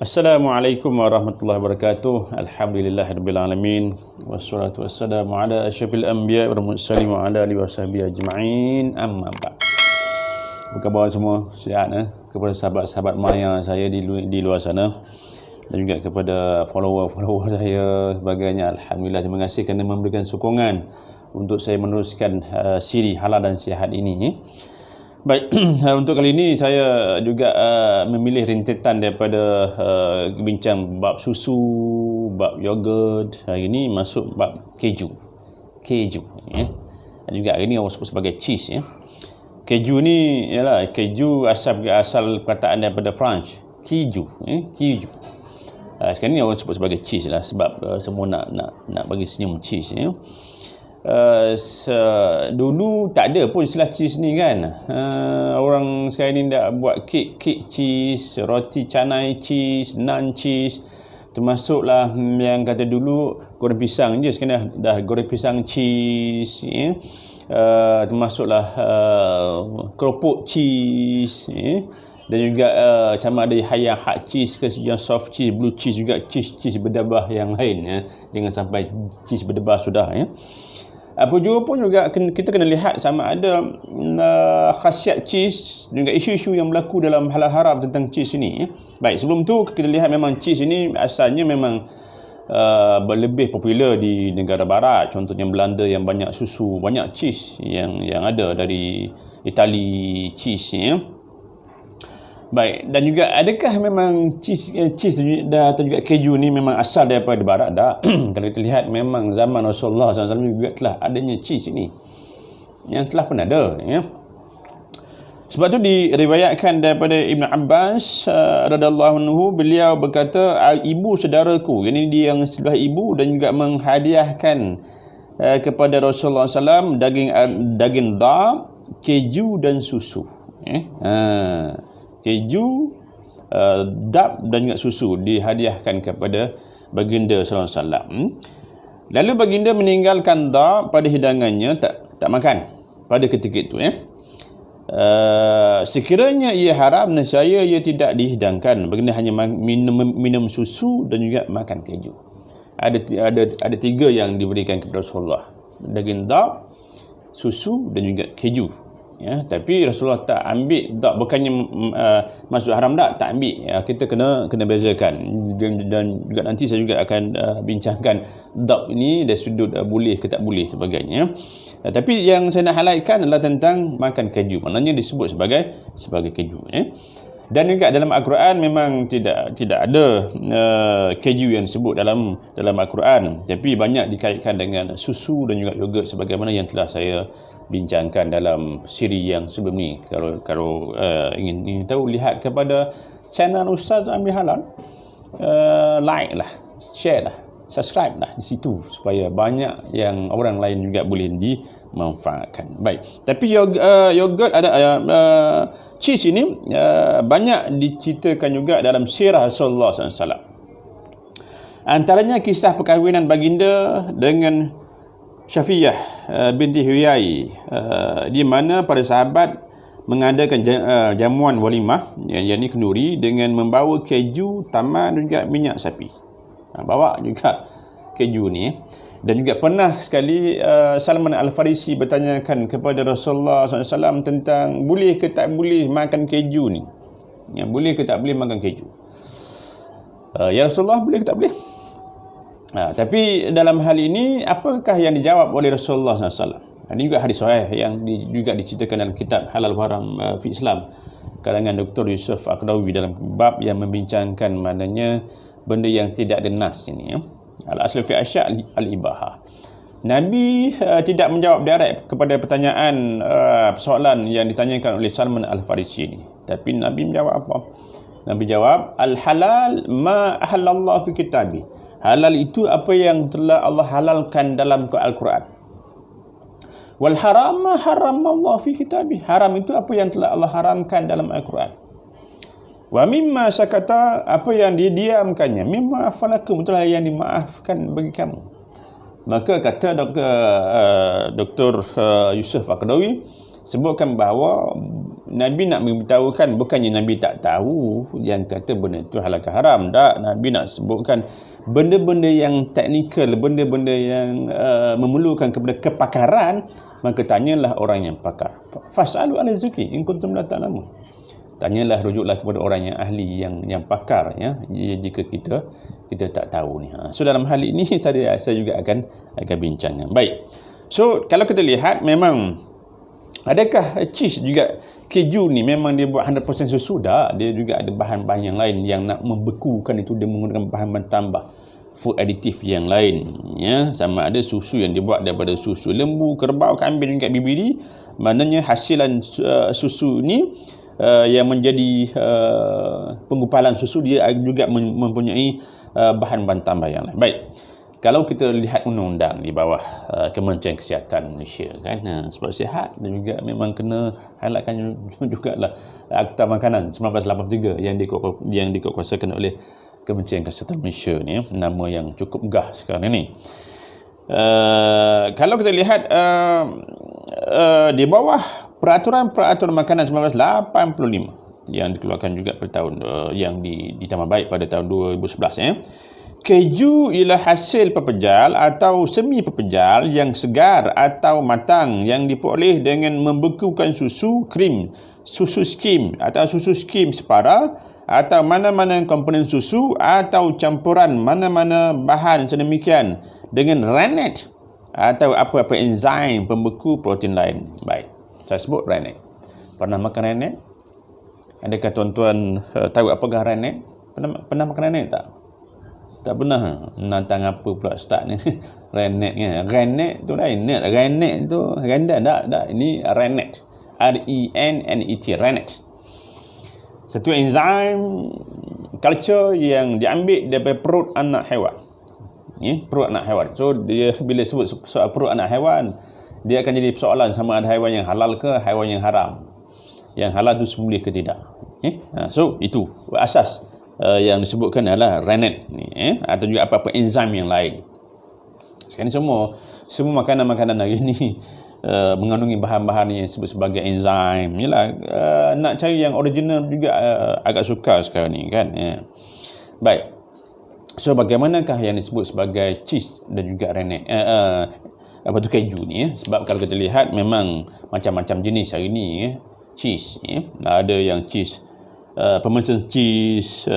Assalamualaikum warahmatullahi wabarakatuh. Alhamdulillahirabbil alamin. Wassalatu wassalamu ala asyrafil anbiya wal mursalin wa ala alihi washabihi ajma'in. Amma ba'd. Apa khabar semua? Sihat kepada sahabat-sahabat maya saya di luar sana dan juga kepada follower saya sebagainya. Alhamdulillah, terima kasih kerana memberikan sokongan untuk saya meneruskan siri halal dan sihat ini. Baik, untuk kali ini saya juga memilih rintitan daripada bincang bab susu, bab yogurt. Hari ini masuk bab keju. Dan juga hari ini orang sebut sebagai cheese. Keju ni ialah keju asal perkataan daripada French. Keju. Sekarang ni orang sebut sebagai cheese lah sebab semua nak bagi senyum cheese. Dulu tak ada pun istilah cheese ni kan. Orang sekarang ni dah buat kek cheese, roti canai cheese, naan cheese. Termasuklah yang kata dulu goreng pisang je, sekarang dah goreng pisang cheese. Termasuklah keropok cheese. Dan juga sama ada yang hard cheese ke yang soft cheese, blue cheese, juga cheese berdebah yang lain. Jangan sampai cheese berdebah sudah. Apa juga kita kena lihat sama ada khasiat cheese, juga isu-isu yang berlaku dalam halal haram tentang cheese ini. Baik, sebelum tu kita lihat memang cheese ini asalnya memang lebih popular di negara barat. Contohnya Belanda yang banyak susu, banyak cheese yang ada dari Itali cheese Baik, dan juga adakah memang cheese atau juga keju ni memang asal daripada barat? Tak. Kalau kita lihat memang zaman Rasulullah SAW juga telah adanya cheese ini, yang telah pun ada. Sebab tu diriwayatkan daripada Ibn Abbas radhiyallahu anhu, beliau berkata, ibu saudaraku, ini dia yang sebelah ibu, dan juga menghadiahkan kepada Rasulullah SAW daging dab, keju dan susu. Keju, dab dan juga susu dihadiahkan kepada baginda sallallahu alaihi wasallam. Lalu baginda meninggalkan dab pada hidangannya, tak makan pada ketika itu. Sekiranya ia haram, nescaya ia tidak dihidangkan. Baginda hanya minum susu dan juga makan keju. Ada tiga yang diberikan kepada Rasulullah: daging dab, susu dan juga keju. Tapi Rasulullah tak ambil dab, bukannya masuk haram tak ambil. Kita kena bezakan, dan juga nanti saya juga akan bincangkan dab ini dari sudut boleh ke tak boleh sebagainya. Tapi yang saya nak highlightkan adalah tentang makan keju, maknanya disebut sebagai keju. Dan juga dalam Al-Quran memang tidak ada keju yang disebut dalam Al-Quran, tapi banyak dikaitkan dengan susu dan juga yogurt sebagaimana yang telah saya bincangkan dalam siri yang sebelum ni. Kalau ingin tahu, lihat kepada channel Ustaz Amir Halal, like lah, share lah, subscribe lah di situ, supaya banyak yang orang lain juga boleh dimanfaatkan. Baik, tapi yogurt ada cheese ini banyak diceritakan juga dalam sirah Rasulullah SAW. Antaranya kisah perkahwinan baginda dengan Syafiyah binti Huyai, di mana para sahabat mengadakan jamuan walimah, yang ini kenduri, dengan membawa keju, tamar dan juga minyak sapi. Bawa juga keju ni. Dan juga pernah sekali Salman Al-Farisi bertanyakan kepada Rasulullah SAW tentang boleh ke tak boleh makan keju ni. Boleh ke tak boleh makan keju? Ya Rasulullah, boleh ke tak boleh? Tapi dalam hal ini, apakah yang dijawab oleh Rasulullah SAW? Ini juga hadis sahih yang juga diceritakan dalam kitab Halal Haram fi Islam karangan Dr. Yusuf Aqdawi, dalam bab yang membincangkan maknanya benda yang tidak ada nas ini. Al-aslu fi asya' al-ibahah. Nabi tidak menjawab direct kepada pertanyaan soalan yang ditanyakan oleh Salman Al-Farisi ini. Tapi Nabi menjawab apa? Nabi jawab, al-halal ma ahallallah fi kitabi. Halal itu apa yang telah Allah halalkan dalam Al-Quran. Wal haram ma haramallah fi kitabih. Haram itu apa yang telah Allah haramkan dalam Al-Quran. Wa mimma sakata, apa yang didiamkannya, mimma afalakum, itulah yang dimaafkan bagi kamu. Maka kata Dr. Yusuf Aqdawi, sebutkan bahawa Nabi nak memberitahukan, bukannya Nabi tak tahu yang kata benda itu halal ke haram. Tak, Nabi nak sebutkan benda-benda yang teknikal, benda-benda yang memerlukan kepada kepakaran, maka tanyalah orang yang pakar. Fas'alu ahla zikri in kuntum la ta'lamun. Tanyalah, rujuklah kepada orang yang ahli, yang pakar, ya, jika kita tak tahu ni. So dalam hal ini saya juga akan bincang. Baik. So kalau kita lihat, memang adakah cheese juga, keju ni memang dia buat 100% susu? Dah, dia juga ada bahan-bahan yang lain yang nak membekukan itu, dia menggunakan bahan-bahan tambah, food additive yang lain, ya. Sama ada susu yang dibuat daripada susu lembu, kerbau, kambing juga bibiri, maknanya hasilan susu ni yang menjadi penggumpalan susu, dia juga mempunyai bahan-bahan tambah yang lain. Baik, kalau kita lihat undang-undang di bawah Kementerian Kesihatan Malaysia, kan, sebab sihat dan juga memang kena highlightkan jugalah Akta Makanan 1983 yang dikuatkuasakan oleh Kementerian Kesihatan Malaysia ni, nama yang cukup megah sekarang ini. Kalau kita lihat di bawah Peraturan Makanan 1985 yang dikeluarkan juga pada tahun yang ditambah baik pada tahun 2011, keju ialah hasil pepejal atau semi pepejal yang segar atau matang yang diperoleh dengan membekukan susu krim, susu skim atau susu skim separa, atau mana-mana komponen susu atau campuran mana-mana bahan sedemikian dengan rennet atau apa-apa enzim pembeku protein lain. Baik, saya sebut rennet. Pernah makan rennet? Adakah tuan-tuan tahu apakah rennet? Pernah makan rennet tak? Tak pernah. Nantang apa pula start ni? Rennet kan? Rennet tu lain. Rennet tu rendah tak? Ini rennet. R-E-N-N-E-T. Rennet. Satu enzim culture yang diambil daripada perut anak haiwan. Perut anak haiwan. So dia bila sebut soal perut anak haiwan, dia akan jadi persoalan sama ada haiwan yang halal ke haiwan yang haram. Yang halal tu sembelih ke tidak. So itu asas yang disebutkan adalah rennet ni, atau juga apa-apa enzim yang lain. Sekarang semua makanan-makanan hari ni mengandungi bahan-bahan yang disebut sebagai enzim. Yalah, nak cari yang original juga agak sukar sekarang ni, kan. Baik. So bagaimanakah yang disebut sebagai cheese dan juga rennet, keju ni, sebab kalau kita lihat memang macam-macam jenis hari ni, cheese, ada yang cheese Parmesan cheese,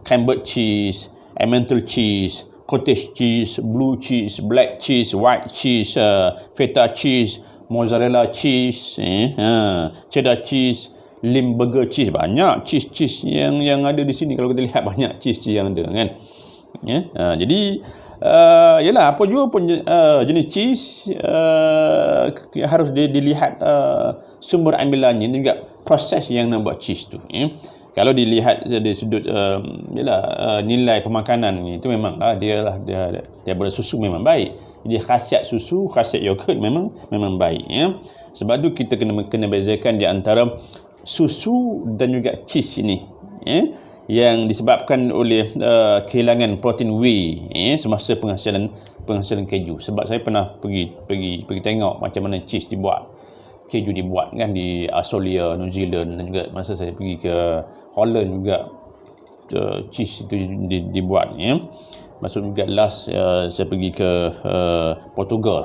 Camembert cheese, Emmental cheese, cottage cheese, blue cheese, black cheese, white cheese, feta cheese, mozzarella cheese, cheddar cheese, Limburger cheese. Banyak cheese yang ada di sini. Kalau kita lihat, banyak cheese yang ada, kan. Jadi yalah, apa jua pun jenis cheese harus dilihat sumber ambilannya dan juga proses yang nak buat cheese tu. Kalau dilihat dari sudut nilai pemakanan ni, itu memang dia daripada susu memang baik. Jadi khasiat susu, khasiat yogurt memang baik, Sebab tu kita kena bezakan di antara susu dan juga cheese ini, yang disebabkan oleh kehilangan protein whey semasa penghasilan keju. Sebab saya pernah pergi tengok macam mana cheese dibuat, keju dibuat, kan, di Australia, New Zealand, dan juga masa saya pergi ke Holland juga cheese itu dibuat, Maksud juga last saya pergi ke Portugal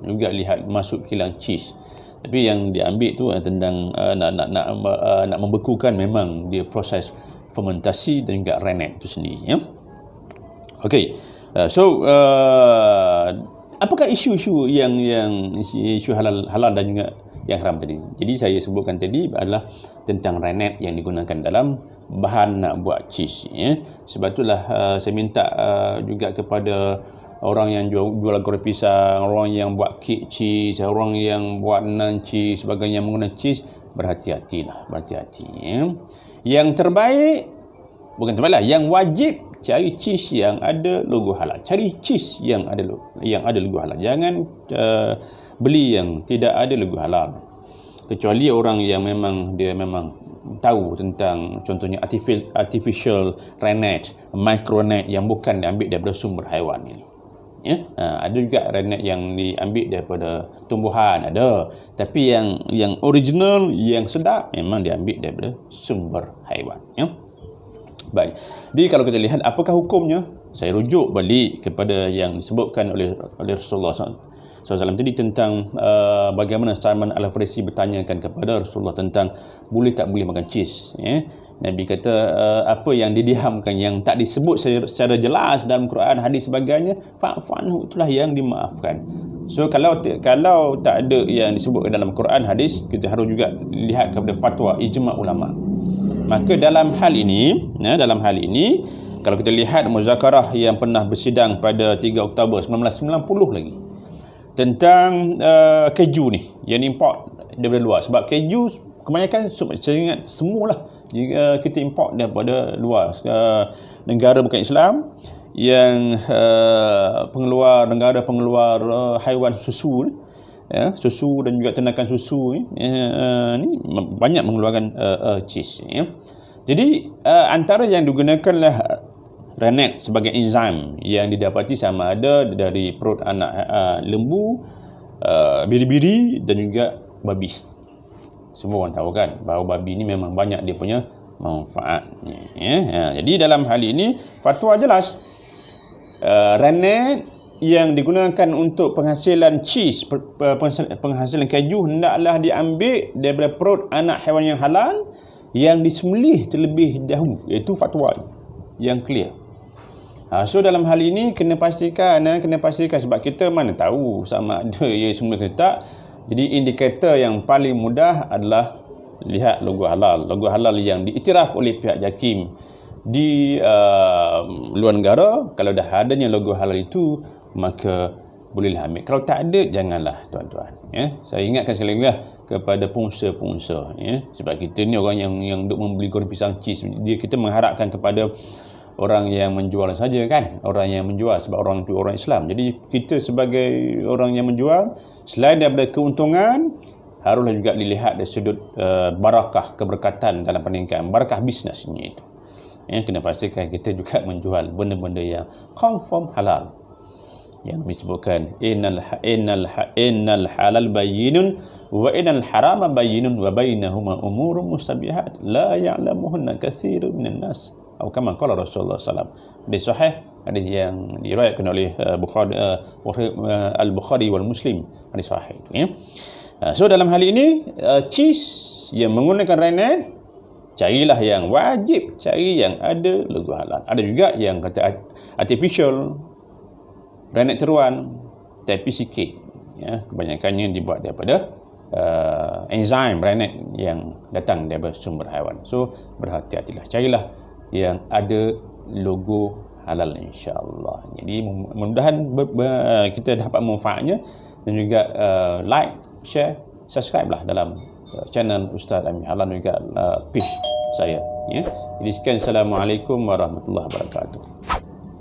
juga lihat masuk kilang cheese. Tapi yang diambil tu tentang nak membekukan, memang dia proses fermentasi dan juga rennet tu sendiri, Okey. So apakah isu-isu yang isu halal dan juga yang haram tadi? Jadi saya sebutkan tadi adalah tentang rennet yang digunakan dalam bahan nak buat cheese, Sebab itulah saya minta juga kepada orang yang jual goreng pisang, orang yang buat kek cheese, orang yang buat naan cheese, sebagainya menggunakan cheese, berhati-hati. Yang terbaik, bukan terbaik lah, yang wajib cari cheese yang ada logo halal. Cari cheese yang ada logo halal. Jangan beli yang tidak ada logo halal. Kecuali orang yang memang tahu tentang contohnya artificial rennet, microrennet yang bukan diambil daripada sumber haiwan ini. ya. Ada juga rennet yang diambil daripada tumbuhan, ada. Tapi yang original, yang sedap memang diambil daripada sumber haiwan, ya. Baik. Jadi kalau kita lihat apakah hukumnya, saya rujuk balik kepada yang disebutkan oleh Rasulullah SAW tadi tentang bagaimana Salman Al-Farisi bertanyakan kepada Rasulullah tentang boleh tak boleh makan cheese, ya. Nabi kata apa yang didiamkan, yang tak disebut secara jelas dalam Quran, hadis sebagainya, fa'fu itulah yang dimaafkan. So kalau tak ada yang disebut dalam Quran, hadis, kita harus juga lihat kepada fatwa ijma' ulama. Maka dalam hal ini, kalau kita lihat muzakarah yang pernah bersidang pada 3 Oktober 1990 lagi tentang keju ni yang import daripada luar. Sebab keju kebanyakan saya ingat semualah jika kita import daripada luar, negara bukan Islam yang negara pengeluar haiwan susu, ya, susu dan juga ternakan susu ni banyak mengeluarkan cheese, ya. Jadi antara yang digunakanlah rennet sebagai enzim yang didapati sama ada dari perut anak lembu, biri-biri dan juga babi. Semua orang tahu kan bahawa babi ni memang banyak dia punya manfaat, ya. Jadi dalam hal ini fatwa jelas, rennet yang digunakan untuk penghasilan cheese, penghasilan keju, hendaklah diambil daripada perut anak haiwan yang halal yang disembelih terlebih dahulu, iaitu fatwa yang clear. So dalam hal ini kena pastikan sebab kita mana tahu sama ada ia semula ke tak. Jadi indikator yang paling mudah adalah lihat logo halal. Logo halal yang diiktiraf oleh pihak JAKIM di luar negara. Kalau dah adanya logo halal itu, maka bolehlah ambil. Kalau tak ada, janganlah tuan-tuan, ya. Saya ingatkan sekali lagi lah kepada pengusaha-pengusaha, ya. Sebab kita ni orang yang duk membeli goreng pisang cheese, kita mengharapkan kepada orang yang menjual saja kan, orang yang menjual, sebab orang itu orang Islam. Jadi kita sebagai orang yang menjual, selain daripada keuntungan, haruslah juga dilihat dari sudut barakah, keberkatan dalam perniagaan, barakah bisnesnya itu, ya. Kena pastikan kita juga menjual benda-benda yang confirm halal, yang disebutkan innal halal bayyinun wa innal harama bayyinun wa bainahuma umurun mustabihat la ya'lamuhunna katsirun minan nas, atau kama qala Rasulullah SAW. Hadis sahih, hadis yang diriwayatkan oleh Al-Bukhari wal Muslim, hadis sahih, ya. So dalam hal ini cheese yang menggunakan rennet, carilah yang wajib, cari yang ada logo halal. Ada juga yang kata artificial rennet teruan, tapi sikit, ya. Kebanyakannya dibuat daripada enzim rennet yang datang daripada sumber haiwan. So berhati-hatilah, carilah yang ada logo halal, insya-Allah. Jadi mudah-mudahan kita dapat manfaatnya, dan juga like, share, subscribe lah dalam channel Ustaz Amin Halal dan juga page saya, ya. Jadi sekian, Assalamualaikum warahmatullahi wabarakatuh.